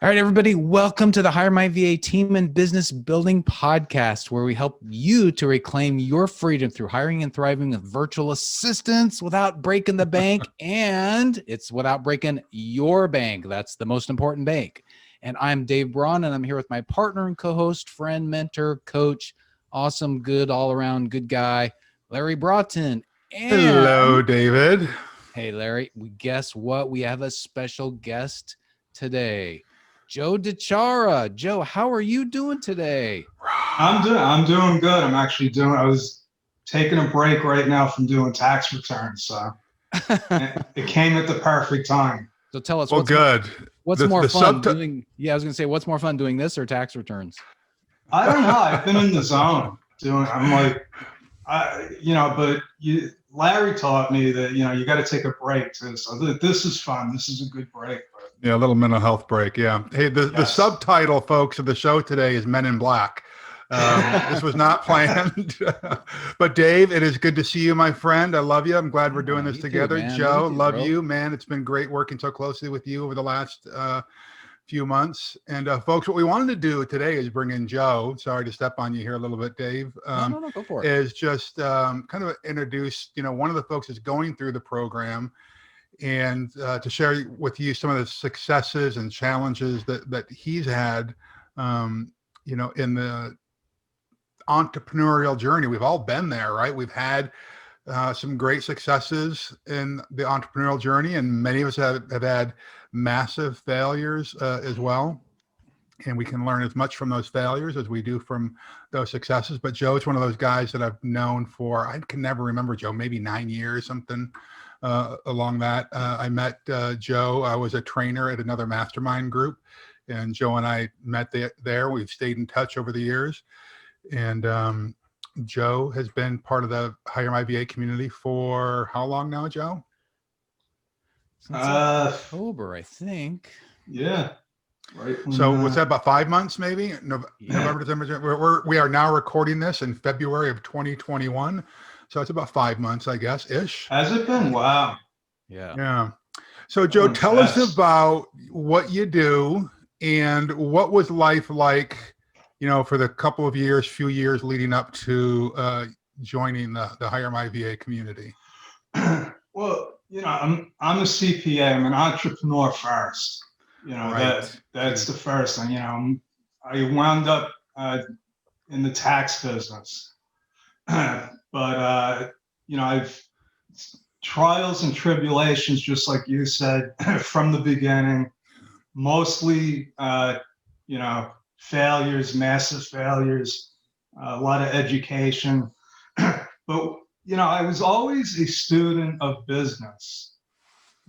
All right, everybody, welcome to the HireMyVA Team and Business Building Podcast, where we help you to reclaim your freedom through hiring and thriving with virtual assistants without breaking the bank, and it's without breaking your bank. That's the most important bank. And I'm Dave Braun, and I'm here with my partner and co-host, friend, mentor, coach, awesome, good, all-around good guy, Larry Broughton. And hello, David. Hey, Larry, guess what? We have a special guest today. Joe DiChiara. Joe, how are you doing today? I'm doing good. I was taking a break right now from doing tax returns, so it came at the perfect time. So tell us, what's more fun doing? Yeah, I was gonna say, what's more fun doing this or tax returns? I don't know. I've been in the zone doing. Larry taught me that you got to take a break too. So this is fun. This is a good break. Yeah, a little mental health break. Yeah. Hey, the subtitle, folks, of the show today is Men in Black. This was not planned. But Dave, it is good to see you, my friend. I love you. I'm glad we're doing this together. Too, Joe, love you, man. It's been great working so closely with you over the last few months. And folks, what we wanted to do today is bring in Joe. Sorry to step on you here a little bit, Dave. No, go for it. Is just kind of introduce, one of the folks that's going through the program, and to share with you some of the successes and challenges that he's had, in the entrepreneurial journey. We've all been there, right? We've had some great successes in the entrepreneurial journey, and many of us have had massive failures as well. And we can learn as much from those failures as we do from those successes. But Joe's one of those guys that I've known for, I can never remember, Joe, maybe 9 years, something along that. I met Joe. I was a trainer at another mastermind group, and Joe and I met there. We've stayed in touch over the years. And Joe has been part of the HireMyVA community for how long now, Joe? Since October, I think. Yeah. Right. So what's that, about 5 months, maybe? November, December. We are now recording this in February of 2021. So it's about 5 months, I guess, ish. Has it been? Wow. Yeah. So Joe, tell us about what you do and what was life like, for the few years leading up to joining the HireMyVA community. Well, I'm a CPA. I'm an entrepreneur first. Right. That's the first thing. I wound up in the tax business, but I've trials and tribulations, just like you said, from the beginning. Mostly, failures, massive failures, a lot of education, but I was always a student of business.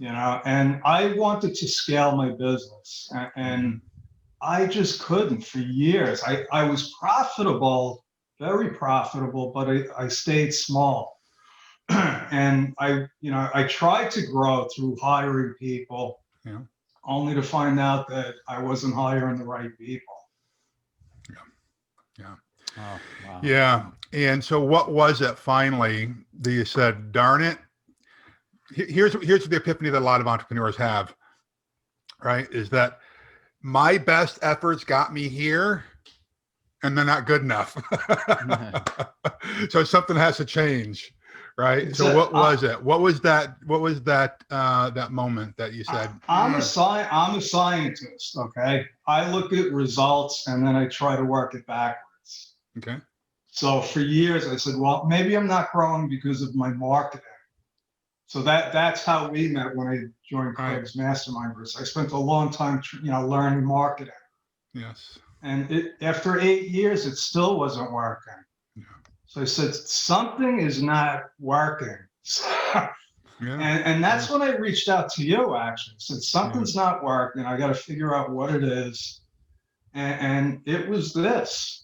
And I wanted to scale my business, and I just couldn't for years. I was profitable, very profitable, but I stayed small. And I tried to grow through hiring people, only to find out that I wasn't hiring the right people. Yeah. Oh, wow. Yeah. And so what was it finally that you said, darn it? Here's the epiphany that a lot of entrepreneurs have, right? Is that my best efforts got me here, and they're not good enough. So something has to change, right? So what was it? What was that that moment that you said? I'm a scientist. Okay, I look at results and then I try to work it backwards. Okay. So for years I said, well, maybe I'm not growing because of my marketing. So that's how we met when I joined Craig's mastermind group. I spent a long time, learning marketing. Yes. And after 8 years, it still wasn't working. Yeah. So I said, something is not working. And that's when I reached out to you, actually. I said, something's not working. I got to figure out what it is. And it was this.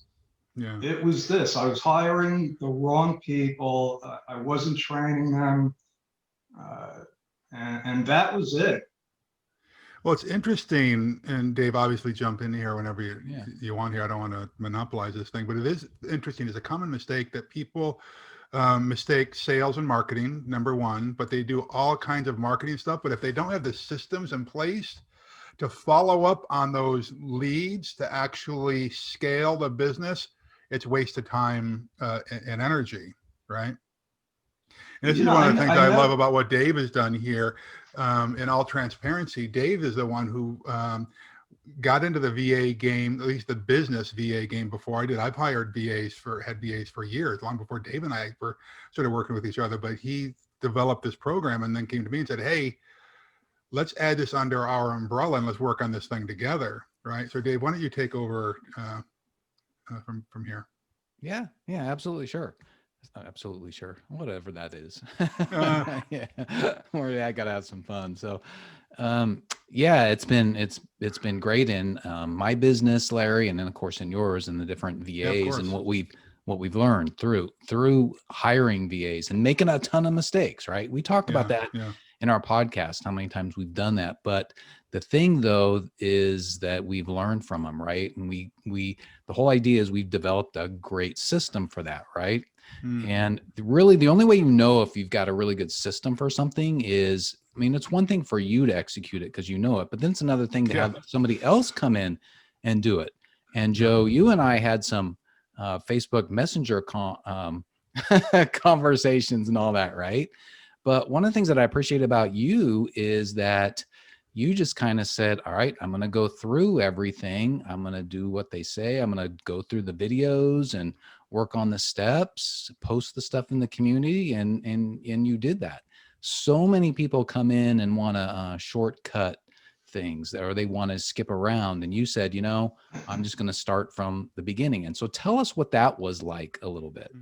Yeah. It was this. I was hiring the wrong people. I wasn't training them. And that was it. Well, it's interesting, and Dave, obviously jump in here whenever you want here. I don't want to monopolize this thing, but it is interesting. It's a common mistake that people mistake sales and marketing, number one, but they do all kinds of marketing stuff. But if they don't have the systems in place to follow up on those leads to actually scale the business, it's wasted time and energy, right? And this is one of the things I love about what Dave has done here. In all transparency, Dave is the one who got into the VA game, at least the business VA game, before I did. I've hired had VAs for years, long before Dave and I were sort of working with each other. But he developed this program and then came to me and said, "Hey, let's add this under our umbrella and let's work on this thing together." Right. So Dave, why don't you take over from here? Yeah, absolutely. Sure. Absolutely sure. Whatever that is. Yeah. Or I gotta have some fun. So yeah, it's been great in my business, Larry, and then of course in yours and the different VAs and what we've learned through hiring VAs and making a ton of mistakes, right? We talk about that in our podcast, how many times we've done that. But the thing though is that we've learned from them, right? And the whole idea is we've developed a great system for that, right? And really the only way you know if you've got a really good system for something is, I mean, it's one thing for you to execute it because you know it, but then it's another thing to have somebody else come in and do it. And Joe, you and I had some Facebook Messenger conversations and all that, right? But one of the things that I appreciate about you is that you just kind of said, all right, I'm going to go through everything. I'm going to do what they say. I'm going to go through the videos and work on the steps, post the stuff in the community. And you did that. So many people come in and want to shortcut things, or they want to skip around. And you said, I'm just going to start from the beginning. And so tell us what that was like a little bit.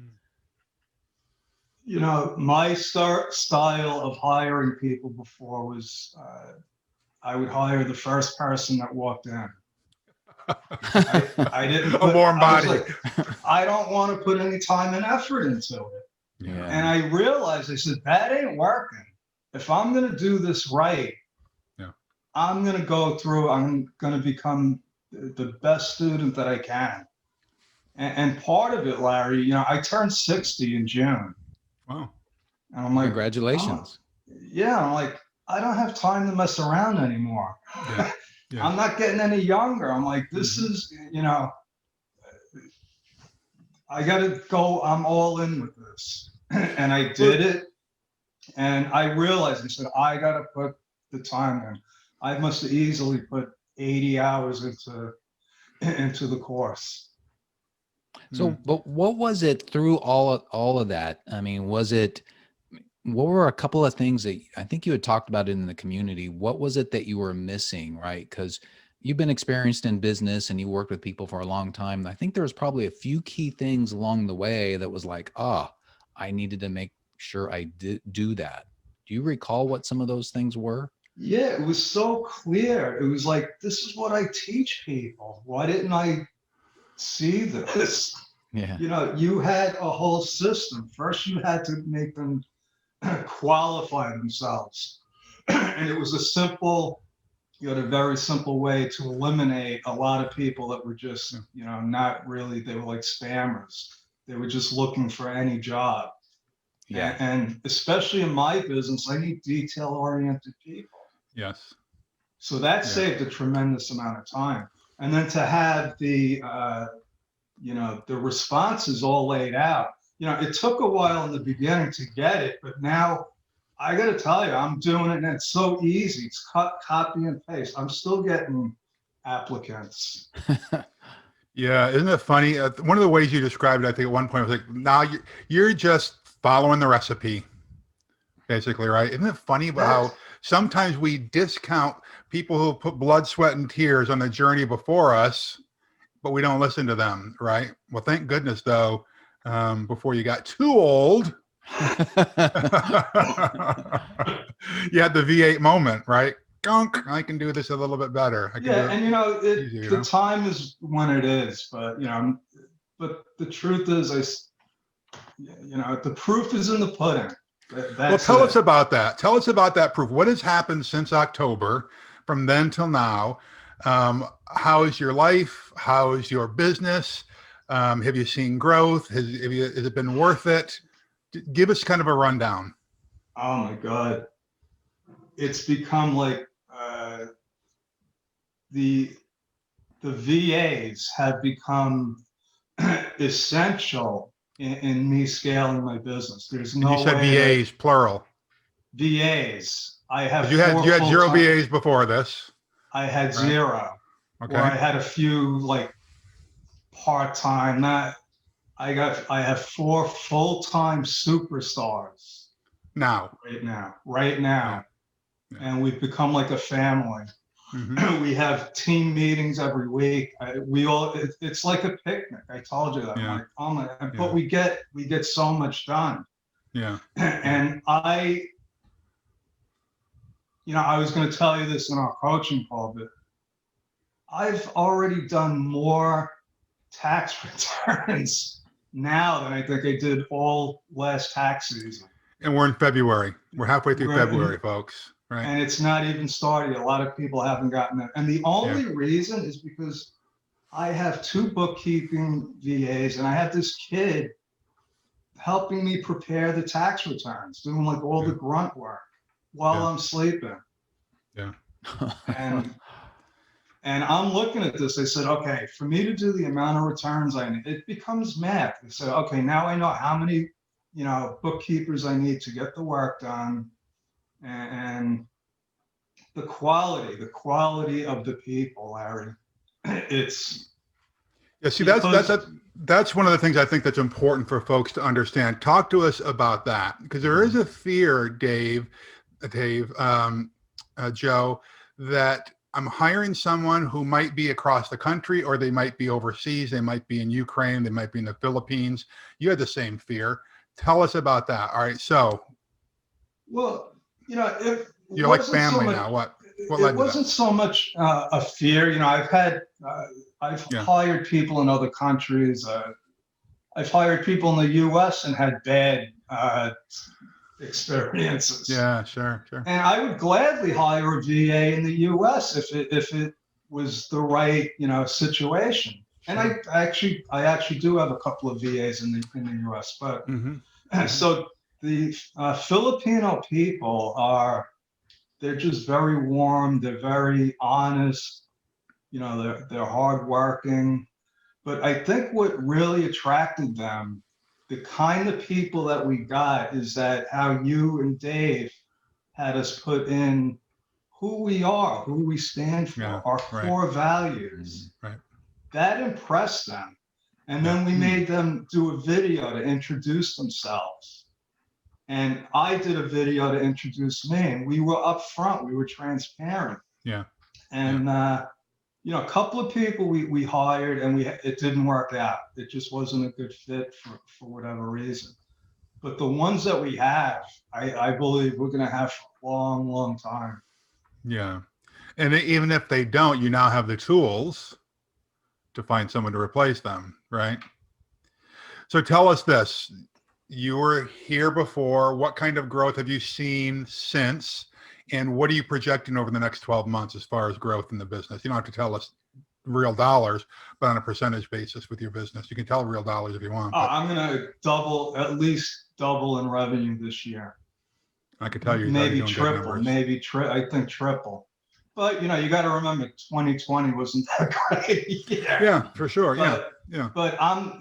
My style of hiring people before was I would hire the first person that walked in. I didn't put, a warm body. I don't want to put any time and effort into it. Yeah. And I realized, I said, that ain't working. If I'm going to do this right, I'm going to go through, I'm going to become the best student that I can. And part of it, Larry, I turned 60 in June. Wow. And I'm like, congratulations. I'm like, I don't have time to mess around anymore. Yeah. I'm not getting any younger. I'm like, this is, I got to go, I'm all in with this. And I did it. And I realized, I said, I got to put the time in. I must have easily put 80 hours into the course. So, but what was it through all of that? I mean, what were a couple of things that I think you had talked about in the community? What was it that you were missing, right? Because you've been experienced in business and you worked with people for a long time. I think there was probably a few key things along the way that was like, I needed to make sure I did do that. Do you recall what some of those things were? Yeah, it was so clear. It was like, this is what I teach people. Why didn't I see this? Yeah. You had a whole system. First, you had to make them qualify themselves. And it was a very simple way to eliminate a lot of people that were just, not really, they were like spammers. They were just looking for any job. Yeah. And especially in my business, I need detail-oriented people. Yes. So that saved a tremendous amount of time. And then to have the responses all laid out. It took a while in the beginning to get it, but now I got to tell you, I'm doing it and it's so easy. It's copy and paste. I'm still getting applicants. Yeah. Isn't it funny? One of the ways you described it, I think at one point was like, now you're just following the recipe, basically, right? Isn't it funny about how sometimes we discount people who put blood, sweat, and tears on the journey before us, but we don't listen to them, right? Well, thank goodness, though, before you got too old, you had the V8 moment, right? Gunk, I can do this a little bit better. The time is when it is, but but the truth is, the proof is in the pudding. Well, tell us about that. Tell us about that proof. What has happened since October, from then till now? How is your life? How is your business? Have you seen growth? Has it been worth it? Give us kind of a rundown. Oh my God. It's become like the VAs have become essential in me scaling my business. There's And you no said way VAs, plural. VAs. I have You had four zero full-time. VAs before this. I had Right. zero, or I Okay. had a few like part-time. Not. I have four full-time superstars Now. right now, Yeah. and we've become like a family. Mhm. We have team meetings every week. It's like a picnic. I told you that. Yeah. Like, oh my, Yeah. but we get so much done. Yeah. And I was going to tell you this in our coaching call, but I've already done more tax returns now than I think I did all last tax season. And we're in February. We're halfway through February, folks. Right. And it's not even started. A lot of people haven't gotten it. And the only reason is because I have two bookkeeping VAs and I have this kid helping me prepare the tax returns, doing like all the grunt work while I'm sleeping. Yeah. And I'm looking at this. I said, okay, for me to do the amount of returns I need, it becomes math. I said, okay, now I know how many, bookkeepers I need to get the work done, and the quality of the people, Larry. It's See, that's one of the things I think that's important for folks to understand. Talk to us about that, because there is a fear, Joe, that I'm hiring someone who might be across the country, or they might be overseas. They might be in Ukraine. They might be in the Philippines. You had the same fear. Tell us about that. All right. So, well, if you're like family now. What led it wasn't so much a fear. I've hired people in other countries. I've hired people in the U.S. and had bad experiences. Yeah, sure. And I would gladly hire a VA in the U.S. if it was the right situation. And I actually do have a couple of VAs in the U.S. But so the Filipino people they're just very warm. They're very honest. They're hardworking. But I think what really attracted them, the kind of people that we got, is that how you and Dave had us put in who we are, who we stand for, our core values. Right. That impressed them. And then we made them do a video to introduce themselves. And I did a video to introduce me, and we were upfront. We were transparent. Yeah. And a couple of people we hired, and it didn't work out. It just wasn't a good fit for whatever reason. But the ones that we have, I believe we're going to have for a long, long time. Yeah. And even if they don't, you now have the tools to find someone to replace them, right? So tell us this. You were here before. What kind of growth have you seen since? And what are you projecting over the next 12 months as far as growth in the business? You don't have to tell us real dollars, but on a percentage basis with your business. You can tell real dollars if you want. I'm going to at least double in revenue this year. I could tell you. Maybe triple, I think triple. But, you got to remember 2020 wasn't that great year. Yeah, for sure. Yeah. But I'm,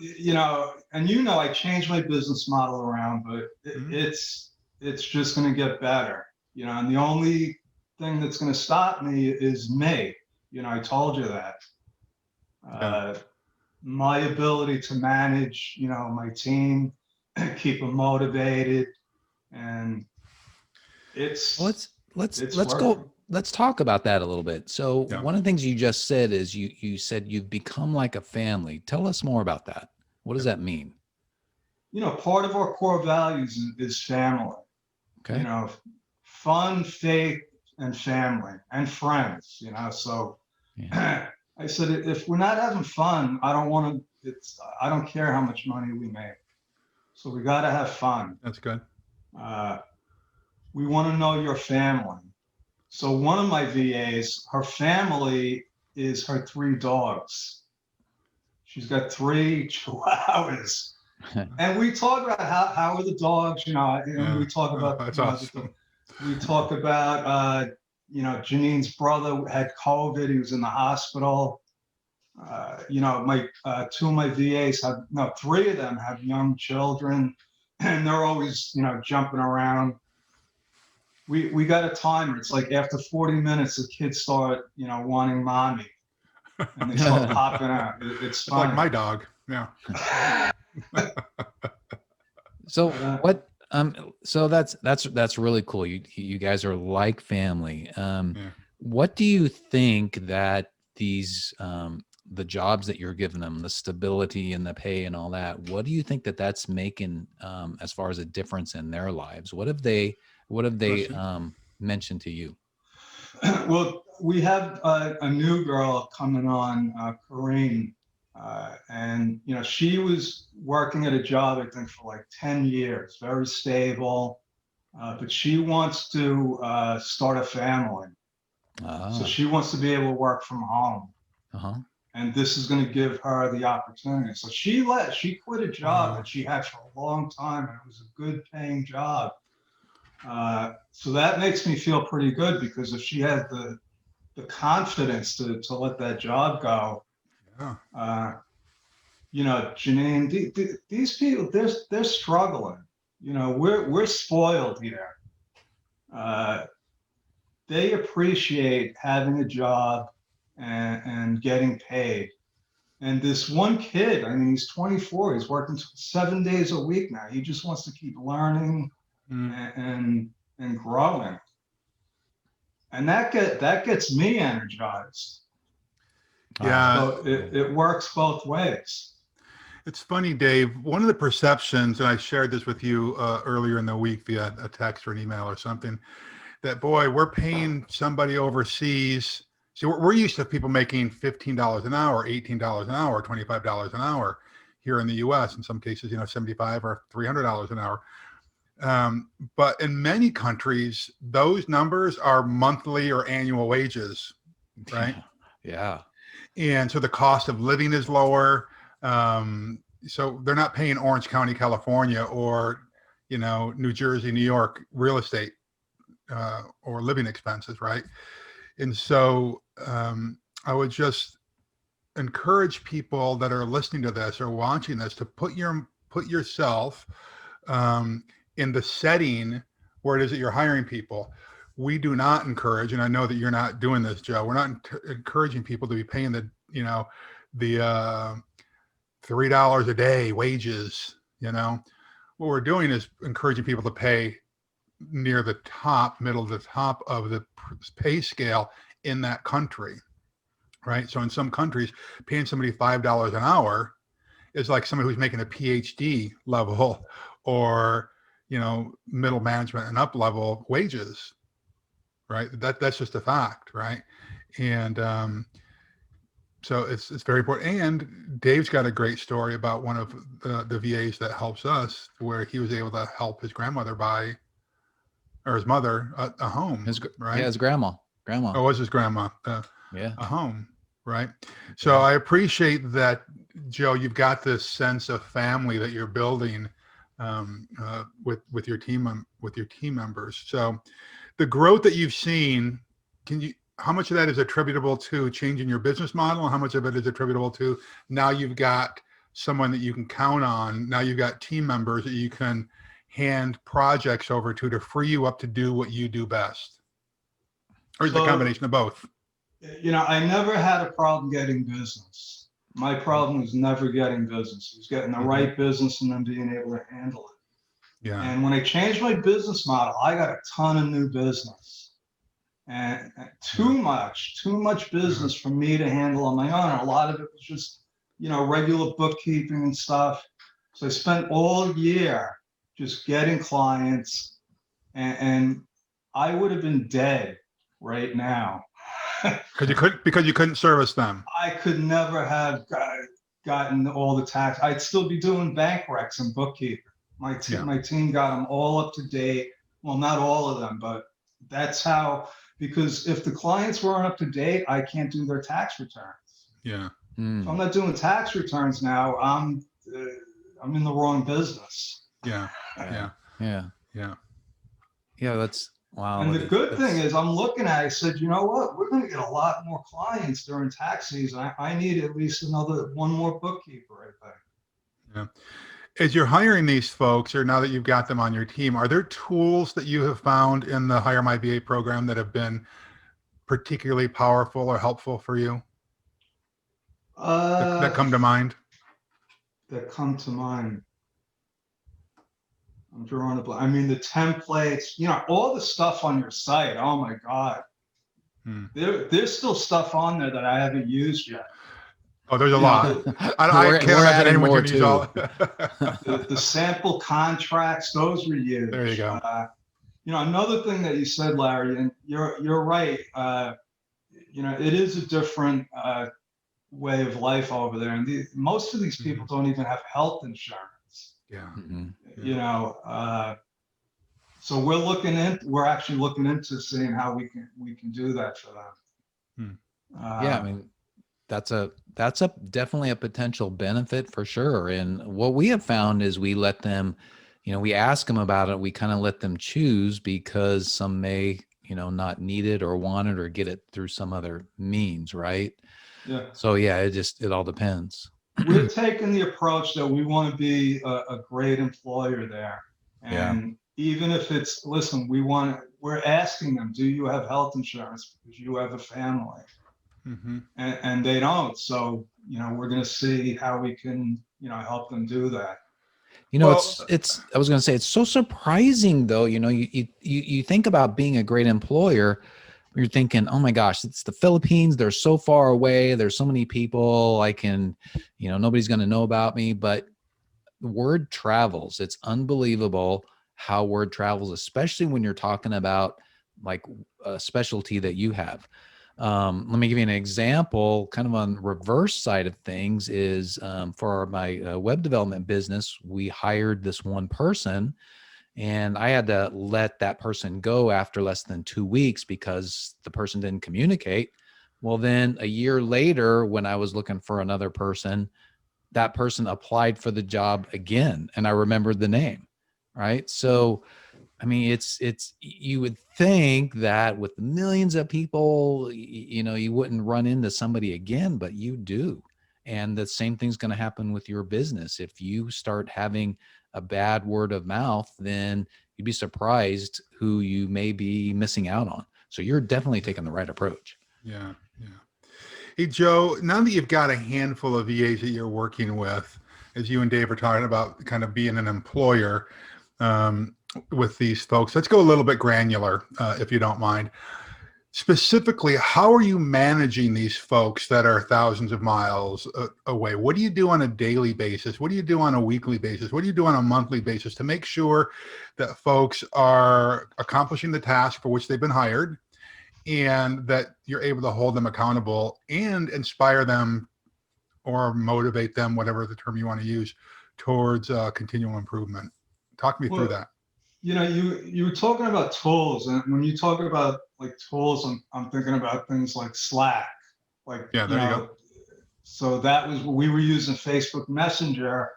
and I changed my business model around, but it's just going to get better. And the only thing that's going to stop me is me. I told you that. My ability to manage, my team, keep them motivated, and let's talk about that a little bit. So one of the things you just said is you said you've become like a family. Tell us more about that. What does that mean? Part of our core values is family. Okay. Fun, faith, and family, and friends. So I said, if we're not having fun, I don't care how much money we make. So we got to have fun. That's good. We want to know your family. So one of my VAs, her family is her 3 dogs. She's got 3 chihuahuas. And we talk about how are the dogs, and we talk about that's awesome. we talk about Janine's brother had COVID. He was in the hospital. My two of my VAs have, no, three of them have young children, and they're always, jumping around. We got a timer. It's like after 40 minutes, the kids start, wanting mommy, and they start popping out. It's fun. Like my dog. Yeah. So what? So that's really cool. You guys are like family. What do you think that these the jobs that you're giving them, the stability and the pay and all that, what do you think that that's making as far as a difference in their lives? What have they mentioned to you? Well, we have a new girl coming on, Corinne, and she was working at a job, I think, for like 10 years, very stable, but she wants to start a family. So she wants to be able to work from home. And this is going to give her the opportunity. So she quit a job that she had for a long time, and it was a good paying job. So that makes me feel pretty good, because if she had the confidence to let that job go, Janine, these people, they're struggling. We're spoiled here. They appreciate having a job and getting paid. And this one kid, I mean, he's 24, he's working 7 days a week now. He just wants to keep learning and growing. And that gets me energized. Yeah. So it works both ways. It's funny, Dave. One of the perceptions, and I shared this with you earlier in the week via a text or an email or something, that, boy, we're paying somebody overseas. See, we're used to people making $15 an hour, $18 an hour, $25 an hour here in the U.S. In some cases, $75 or $300 an hour. But in many countries, those numbers are monthly or annual wages, right? Yeah. And so the cost of living is lower. So they're not paying Orange County, California, or, New Jersey, New York real estate or living expenses, right? And so I would just encourage people that are listening to this or watching this to put yourself in the setting where it is that you're hiring people. We do not encourage, and I know that you're not doing this, Joe, we're not encouraging people to be paying the $3 a day wages. What we're doing is encouraging people to pay near the middle of the top of the pay scale in that country, right? So in some countries, paying somebody $5 an hour is like somebody who's making a PhD level or, middle management and up level wages, right? That's just a fact, right? And so it's very important. And Dave's got a great story about one of the VAs that helps us, where he was able to help his grandmother or his mother a home, right? Yeah, his grandma. Oh, it was his grandma. Yeah. A home, right? So I appreciate that, Joe. You've got this sense of family that you're building with your team members. So the growth that you've seen, how much of that is attributable to changing your business model, and how much of it is attributable to now you've got someone that you can count on? Now you've got team members that you can hand projects over to free you up to do what you do best? Or is it a combination of both? I never had a problem getting business. My problem was never getting business. It was getting the right business and then being able to handle it. Yeah. And when I changed my business model, I got a ton of new business. And too much business for me to handle on my own. And a lot of it was just, regular bookkeeping and stuff. So I spent all year just getting clients, and I would have been dead right now. because you couldn't service them. I could never have gotten all the tax. I'd still be doing bank recs and bookkeeping. My team got them all up to date. Well, not all of them, but that's how. Because if the clients weren't up to date, I can't do their tax returns. Yeah. If I'm not doing tax returns now, I'm in the wrong business. Yeah. That's Wow. And the good thing is I'm looking at it, I said, you know what, we're going to get a lot more clients during tax season. I need at least one more bookkeeper, I think. Yeah. As you're hiring these folks, or now that you've got them on your team, are there tools that you have found in the Hire My VA program that have been particularly powerful or helpful for you that come to mind? That come to mind. I'm drawing a blank. I mean, the templates, all the stuff on your site. Oh my God. There's still stuff on there that I haven't used yet. Oh, there's a lot. I can't imagine anyone's going to use all. The sample contracts, those were used. There you go. Another thing that you said, Larry, and you're right. It is a different way of life over there, and most of these people don't even have health insurance. Yeah. So we're actually looking into seeing how we can do that for them. Yeah, I mean, that's definitely a potential benefit for sure. And what we have found is we let them, we ask them about it. We kind of let them choose because some may, not need it or want it or get it through some other means. Right. Yeah. So yeah, it all depends. We're taking the approach that we want to be a great employer there. And even if it's, listen, we're asking them, do you have health insurance? Because you have a family. And they don't. So, we're going to see how we can, help them do that. I was going to say, it's so surprising though. You think about being a great employer. You're thinking, oh my gosh, it's the Philippines. They're so far away. There's so many people I can, nobody's going to know about me, but word travels. It's unbelievable how word travels, especially when you're talking about like a specialty that you have. Let me give you an example, kind of on the reverse side of things is for my web development business, we hired this one person and I had to let that person go after less than 2 weeks because the person didn't communicate. Well, then a year later, when I was looking for another person, that person applied for the job again. And I remembered the name, right? So, I mean, you would think that with millions of people, you wouldn't run into somebody again, but you do. And the same thing's going to happen with your business. If you start having a bad word of mouth, then you'd be surprised who you may be missing out on. So you're definitely taking the right approach. Yeah. Yeah. Hey, Joe, now that you've got a handful of VAs that you're working with, as you and Dave are talking about kind of being an employer with these folks, let's go a little bit granular, if you don't mind. Specifically, how are you managing these folks that are thousands of miles away? What do you do on a daily basis? What do you do on a weekly basis? What do you do on a monthly basis to make sure that folks are accomplishing the task for which they've been hired and that you're able to hold them accountable and inspire them or motivate them, whatever the term you want to use, towards continual improvement? Talk me through that. You were talking about tools, and when you talk about like tools, I'm thinking about things like Slack, like there you go. So that was we were using Facebook Messenger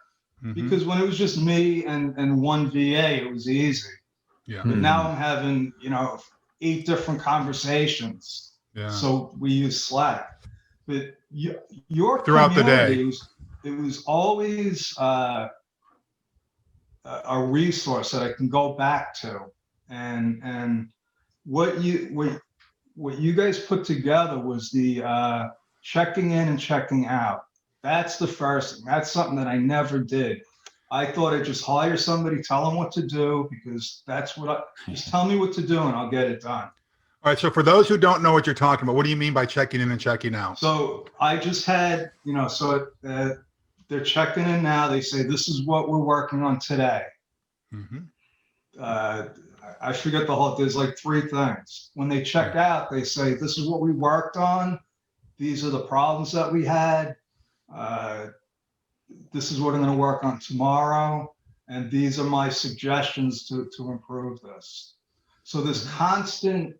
because when it was just me and one VA, it was easy. Yeah. But now I'm having 8 different conversations. Yeah. So we use Slack. But your throughout the day, it was always a resource that I can go back to, and what you guys put together was the checking in and checking out. That's the first thing. That's something that I never did. I thought I'd just hire somebody, tell them what to do, because that's what just tell me what to do and I'll get it done. All right. So for those who don't know what you're talking about, what do you mean by checking in and checking out? So I just had, they're checking in now. They say, this is what we're working on today. I forget there's like 3 things. When they check out, they say, this is what we worked on. These are the problems that we had. This is what I'm going to work on tomorrow. And these are my suggestions to improve this. So there's constant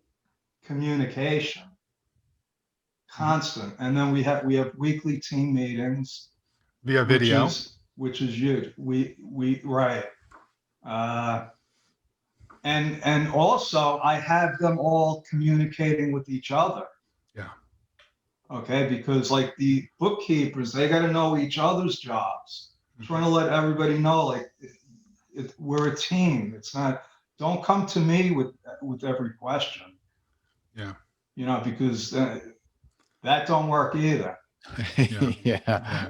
communication, constant. And then we have weekly team meetings via video, which is huge. We right. And also I have them all communicating with each other. Yeah. Okay, because like the bookkeepers, they got to know each other's jobs. Trying to let everybody know, like, we're a team. It's not. Don't come to me with every question. Yeah. You know, because that don't work either. Yeah.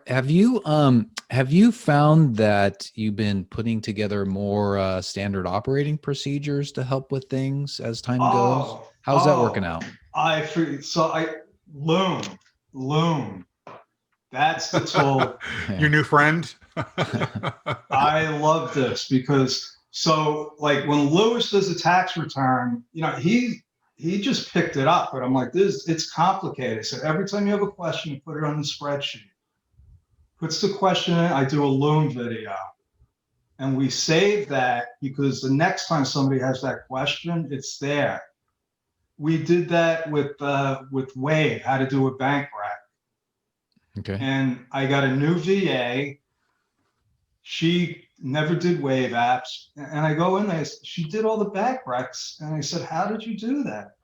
Have you found that you've been putting together more standard operating procedures to help with things as time goes? How's that working out? Loom. That's the tool. Your new friend. I love this because like when Lewis does a tax return, you know, he just picked it up, but I'm like, it's complicated. So every time you have a question, you put it on the spreadsheet. Puts the question in, I do a Loom video. And we save that because the next time somebody has that question, it's there. We did that with Wade, how to do a bank rec. Okay. And I got a new VA. She never did Wave apps. And I go in there, she did all the bank recs. And I said, how did you do that?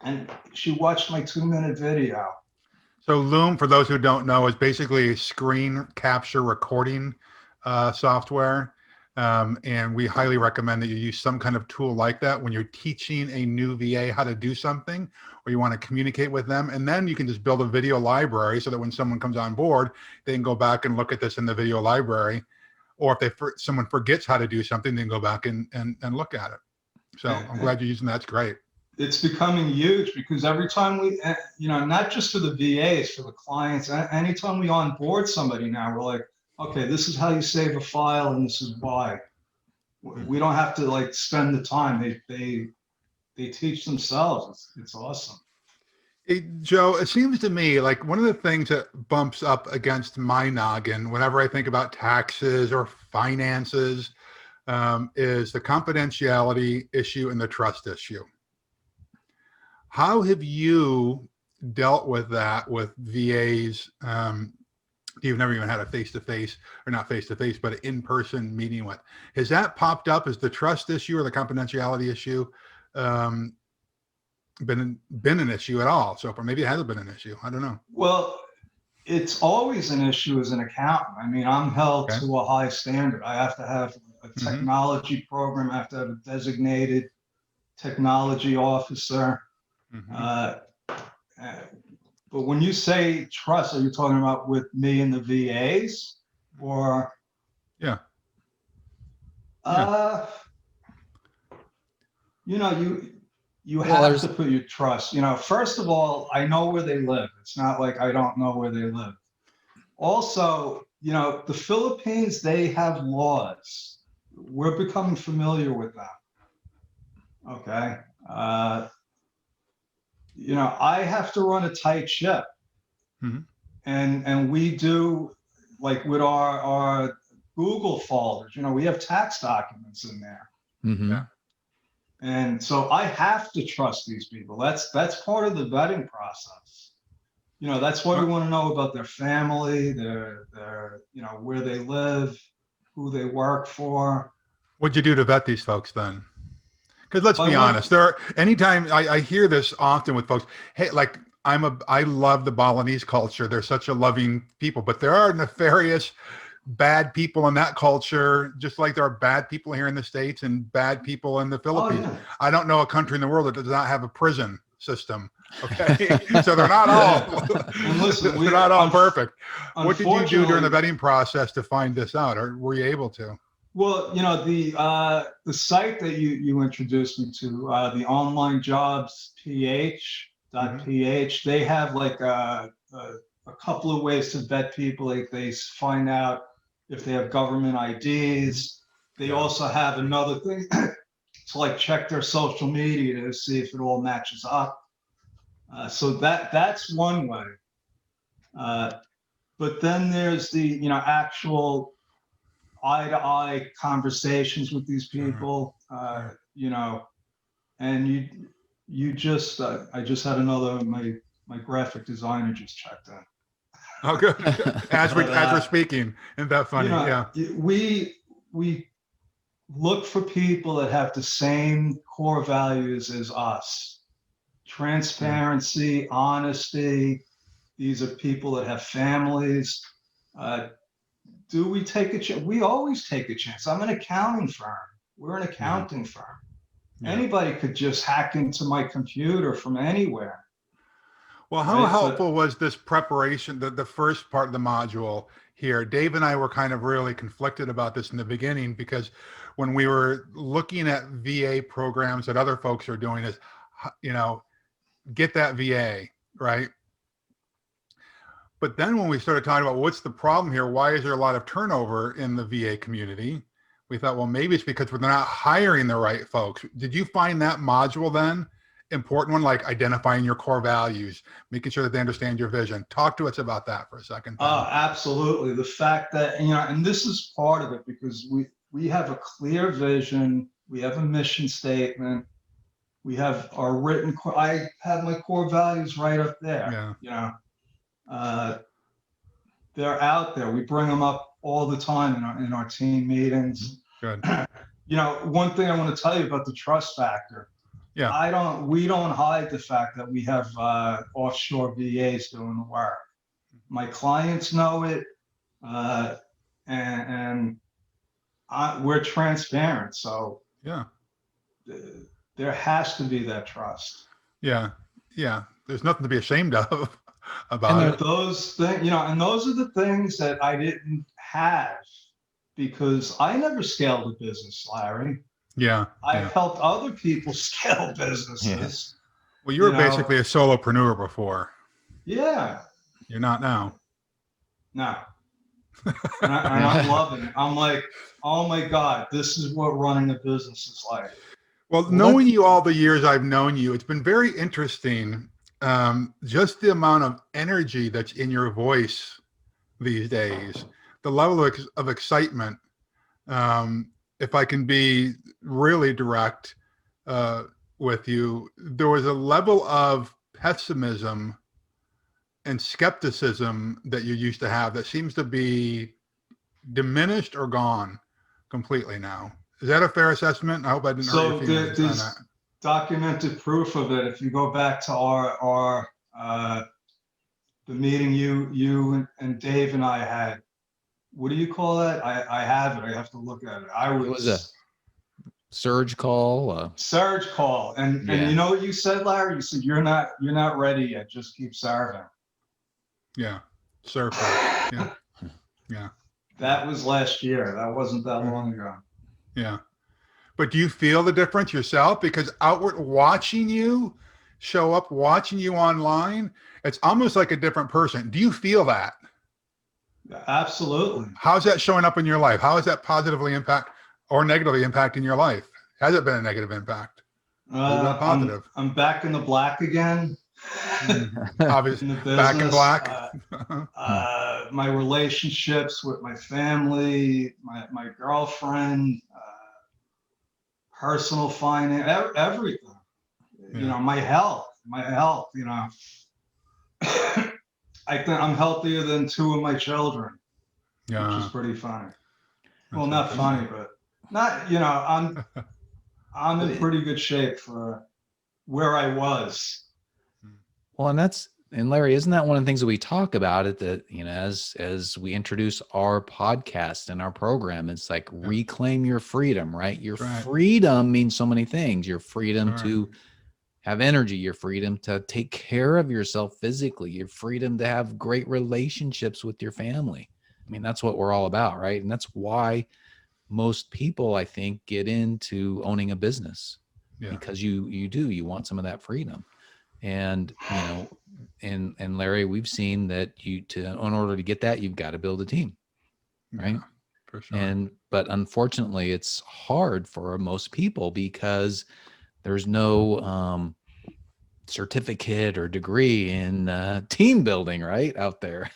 And she watched my 2-minute video. So Loom, for those who don't know, is basically a screen capture recording software. And we highly recommend that you use some kind of tool like that when you're teaching a new VA how to do something, or you want to communicate with them. And then you can just build a video library so that when someone comes on board, they can go back and look at this in the video library. Or if someone forgets how to do something, they can go back and look at it. So I'm glad you're using that. It's great. It's becoming huge because every time we, you know, not just for the VAs, for the clients, anytime we onboard somebody now, we're like, okay, this is how you save a file and this is why. We don't have to like spend the time. They teach themselves. It's awesome. Hey, Joe, it seems to me like one of the things that bumps up against my noggin whenever I think about taxes or finances is the confidentiality issue and the trust issue. How have you dealt with that with VAs? You've never even had a face-to-face, or not face-to-face, but an in-person meeting with. Has that popped up as the trust issue or the confidentiality issue been an issue at all so far? Maybe it hasn't been an issue. I don't know. Well, it's always an issue as an accountant. I mean, I'm held to a high standard. I have to have a technology program. I have to have a designated technology officer. But when you say trust, are you talking about with me and the VAs, or? Yeah. You know, you have to put your trust. You know, first of all, I know where they live. It's not like I don't know where they live. Also, you know, the Philippines, they have laws. We're becoming familiar with them. Okay. You know, I have to run a tight ship. And we do, like with our Google folders, you know, we have tax documents in there. Yeah. And so I have to trust these people. That's part of the vetting process. You know, that's what we want to know about their family, their you know, where they live, who they work for. What'd you do to vet these folks then? Because let's be honest, anytime I hear this often with folks, hey, like I love the Balinese culture. They're such a loving people, but there are nefarious, bad people in that culture, just like there are bad people here in the States and bad people in the Philippines. Oh, yeah. I don't know a country in the world that does not have a prison system. Okay. So they're not all, they're not all perfect. What did you do during the vetting process to find this out, or were you able to? Well, you know, the site that you introduced me to, the online jobs ph.ph, they have like a couple of ways to vet people. Like they find out if they have government IDs. They also have another thing to like check their social media to see if it all matches up. So that's one way. But then there's the, you know, actual eye-to-eye conversations with these people, you know, and you just, I just had another, my graphic designer just checked in. Oh, good. As we're speaking, isn't that funny? You know, yeah. We look for people that have the same core values as us. Transparency, honesty. These are people that have families. Do we take a chance? We always take a chance. I'm an accounting firm. We're an accounting firm. Yeah. Anybody could just hack into my computer from anywhere. Well, how Right, helpful was this preparation, the first part of the module here? Dave and I were kind of really conflicted about this in the beginning, because when we were looking at VA programs that other folks are doing is, you know, get that VA, right? But then when we started talking about what's the problem here, why is there a lot of turnover in the VA community? We thought, well, maybe it's because we're not hiring the right folks. Did you find that module then important one, like identifying your core values, making sure that they understand your vision? Talk to us about that for a second. Absolutely. The fact that, you know, and this is part of it, because we have a clear vision. We have a mission statement. We have our written, I have my core values right up there. Yeah. You know, they're out there. We bring them up all the time in our team meetings. Good. You know, one thing I want to tell you about the trust factor. Yeah. We don't hide the fact that we have offshore VAs doing the work. My clients know it, and we're transparent. So yeah, there has to be that trust. Yeah. Yeah. There's nothing to be ashamed of about it. Those things, you know, and those are the things that I didn't have because I never scaled a business, Larry. Yeah. I've helped other people scale businesses. Well, you were basically a solopreneur before. Yeah. You're not now. No. And I'm loving it. I'm like, oh my God, this is what running a business is like. Well, knowing you all the years I've known you, it's been very interesting. Just the amount of energy that's in your voice these days, the level of excitement. If I can be really direct with you, there was a level of pessimism and skepticism that you used to have that seems to be diminished or gone completely now. Is that a fair assessment? I hope I didn't hurt your feelings on that. Documented proof of it. If you go back to our the meeting you and Dave and I had, what do you call that? I have it. I have to look at it. It was a surge call. Surge call, and you know what you said, Larry? You said you're not ready yet. Just keep serving. Yeah, serve. Yeah, yeah. That was last year. That wasn't that long ago. Yeah. But do you feel the difference yourself? Because outward watching you show up, watching you online, it's almost like a different person. Do you feel that? Absolutely. How's that showing up in your life? How is that positively impact or negatively impacting your life? Has it been a negative impact? Positive? I'm back in the black again. Obviously, back in black. My relationships with my family, my girlfriend, personal finance, everything. You know, my health. You know, I think I'm healthier than 2 of my children, which is pretty funny. Well, not funny, but not. You know, I'm in pretty good shape for where I was. Well, and Larry, isn't that one of the things that we talk about at the, you know, as we introduce our podcast and our program, it's like reclaim your freedom, right? Your freedom means so many things. Your freedom to have energy, your freedom to take care of yourself physically, your freedom to have great relationships with your family. I mean, that's what we're all about, right? And that's why most people, I think, get into owning a business because you want some of that freedom. And, you know, and Larry, we've seen that in order to get that, you've got to build a team, right? Yeah, for sure. But unfortunately it's hard for most people because there's no, certificate or degree in team building, right, out there.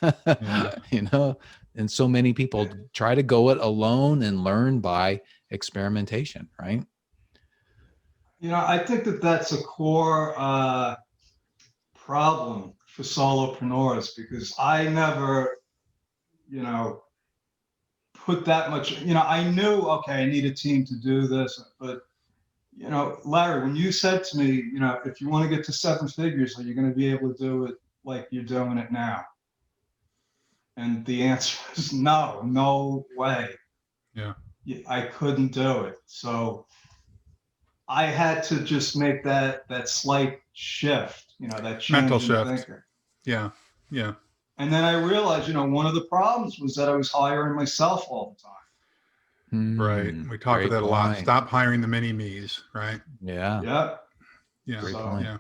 You know, and so many people try to go it alone and learn by experimentation, right? You know, I think that's a core problem for solopreneurs because I never, you know, put that much, you know, I knew, okay, I need a team to do this, but you know, Larry, when you said to me, you know, if you want to get to 7 figures, are you going to be able to do it like you're doing it now? And the answer is no, no way. Yeah. I couldn't do it. So I had to just make that slight shift, you know, that change Mental in shift. thinking. Yeah. Yeah. And then I realized, you know, one of the problems was that I was hiring myself all the time. Right. We talk Great about that a lot. point. Stop hiring the mini me's, right? Yeah. Yeah. Yeah. Great So, point. Yeah.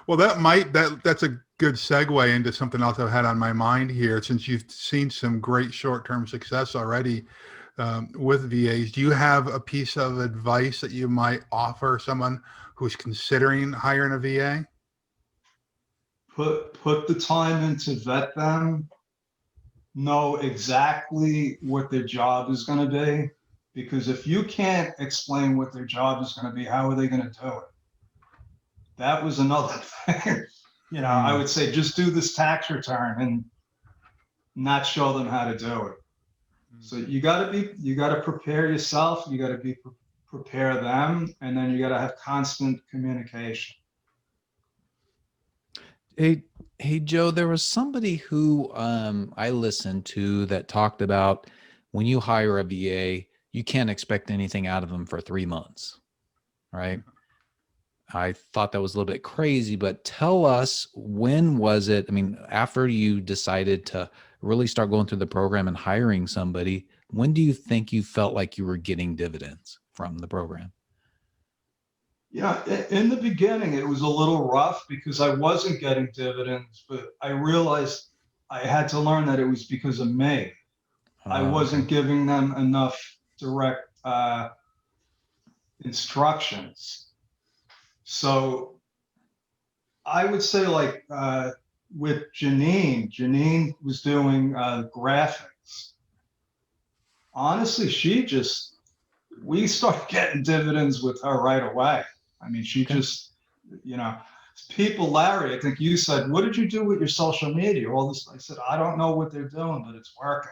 Well, that's a good segue into something else I've had on my mind here. Since you've seen some great short-term success already with VAs, do you have a piece of advice that you might offer someone who's considering hiring a VA? put the time in to vet them, know exactly what their job is going to be. Because if you can't explain what their job is going to be, how are they going to do it? That was another thing. You know, I would say just do this tax return and not show them how to do it. So you got to prepare yourself. You got to prepare them, and then you got to have constant communication. Hey, Joe, there was somebody who I listened to that talked about when you hire a VA, you can't expect anything out of them for 3 months, right? I thought that was a little bit crazy, but tell us, when was it? I mean, after you decided to really start going through the program and hiring somebody, when do you think you felt like you were getting dividends from the program? Yeah, in the beginning, it was a little rough because I wasn't getting dividends, but I realized I had to learn that it was because of me. I wasn't giving them enough direct instructions. So I would say, like with Janine was doing graphics. Honestly, we started getting dividends with her right away. I mean, she just, you know, people, Larry, I think you said, what did you do with your social media? All this, I said, I don't know what they're doing, but it's working.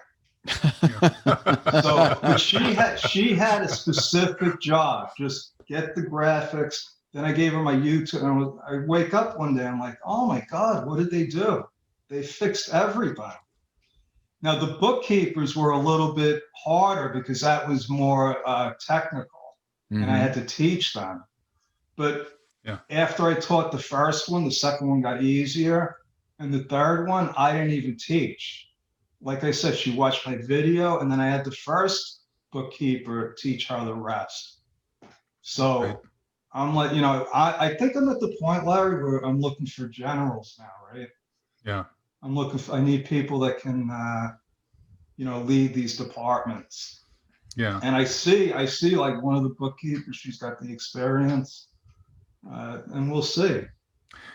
So, but she had a specific job, just get the graphics. Then I gave her my YouTube, and I wake up one day, I'm like, oh my God, what did they do? They fixed everything. Now, the bookkeepers were a little bit harder because that was more technical, and I had to teach them. But after I taught the first one, the second one got easier. And the third one, I didn't even teach. Like I said, she watched my video, and then I had the first bookkeeper teach her the rest. So I'm like, you know, I think I'm at the point, Larry, where I'm looking for generals now, right? Yeah. I need people that can, you know, lead these departments. Yeah. And I see like one of the bookkeepers, she's got the experience, and we'll see.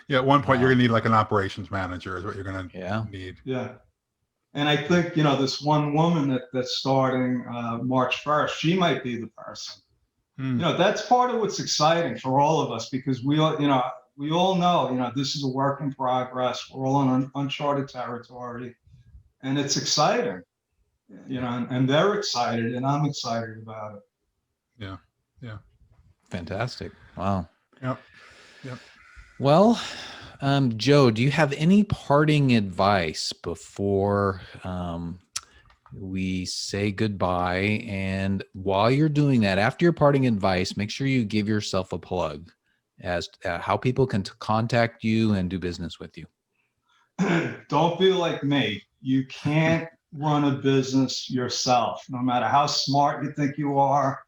Yeah. At one point, you're going to need like an operations manager is what you're going to need. Yeah. And I think, you know, this one woman that's starting March 1st, she might be the person. You know, that's part of what's exciting for all of us, because we all know, you know, this is a work in progress. We're all in uncharted territory, and it's exciting, you know, and they're excited, and I'm excited about it. Yeah. Yeah. Fantastic. Wow. Yep. Yep. Well, Joe, do you have any parting advice before we say goodbye? And while you're doing that, after your parting advice, make sure you give yourself a plug as to how people can contact you and do business with you. Don't be like me. You can't run a business yourself, no matter how smart you think you are.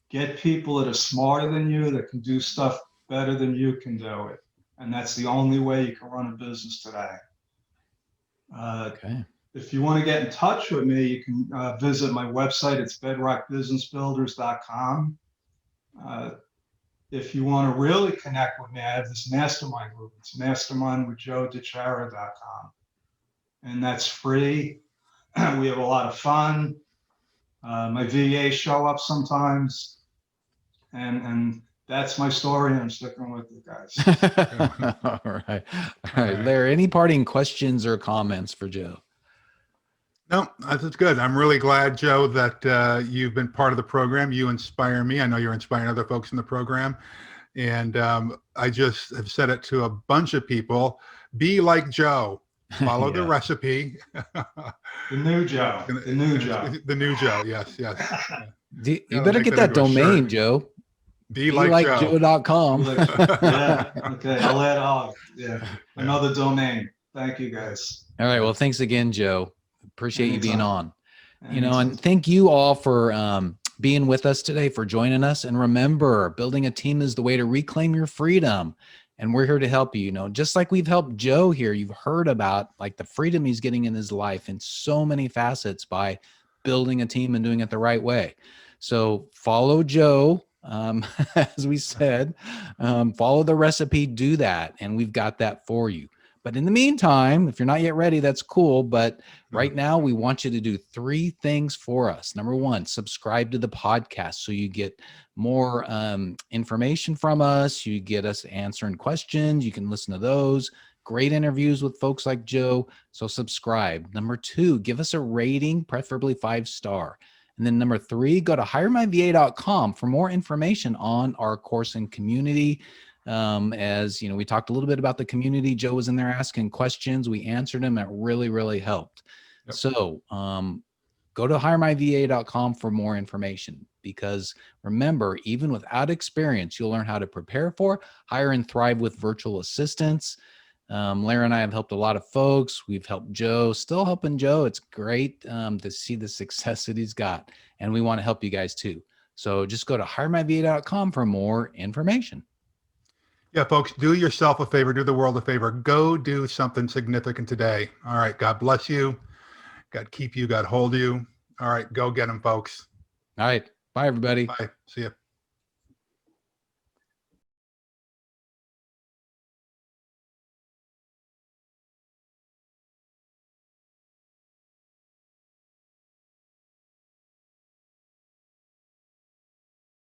Get people that are smarter than you, that can do stuff better than you can do it. And that's the only way you can run a business today. If you want to get in touch with me, you can visit my website. It's bedrockbusinessbuilders.com. If you want to really connect with me, I have this mastermind group. It's mastermindwithjoedichiara.com. And that's free. We have a lot of fun. My VA show up sometimes. And that's my story. I'm sticking with you guys. All right. Larry, any parting questions or comments for Joe? No, that's good. I'm really glad, Joe, that you've been part of the program. You inspire me. I know you're inspiring other folks in the program. And I just have said it to a bunch of people. Be like Joe. Follow the Yeah. recipe. The new Joe. The new Joe. The new Joe. Yes, yes. You Gotta better make get that that into a domain, shirt. Joe. Be like Joe. Joe.com. Yeah. Okay. I'll add on. Yeah. Another domain. Thank you, guys. All right. Well, thanks again, Joe. Appreciate you being Anytime. on. And thank you all for being with us today, for joining us. And remember, building a team is the way to reclaim your freedom. And we're here to help you. Just like we've helped Joe here, you've heard about like the freedom he's getting in his life in so many facets by building a team and doing it the right way. So follow Joe, as we said, follow the recipe, do that. And we've got that for you. But in the meantime, if you're not yet ready, that's cool. But right now, we want you to do 3 things for us. Number 1, subscribe to the podcast so you get more information from us. You get us answering questions. You can listen to those. Great interviews with folks like Joe. So subscribe. Number 2, give us a rating, preferably 5-star. And then number 3, go to HireMyVA.com for more information on our course and community. As you know, we talked a little bit about the community. Joe was in there asking questions. We answered them. It really, really helped. Yep. So go to HireMyVA.com for more information, because remember, even without experience, you'll learn how to prepare for, hire, and thrive with virtual assistants. Larry and I have helped a lot of folks. We've helped Joe, still helping Joe. It's great to see the success that he's got, and we want to help you guys too. So just go to HireMyVA.com for more information. Yeah, folks, do yourself a favor, do the world a favor. Go do something significant today. All right, God bless you. God keep you, God hold you. All right, go get them, folks. All right, bye, everybody. Bye. See you.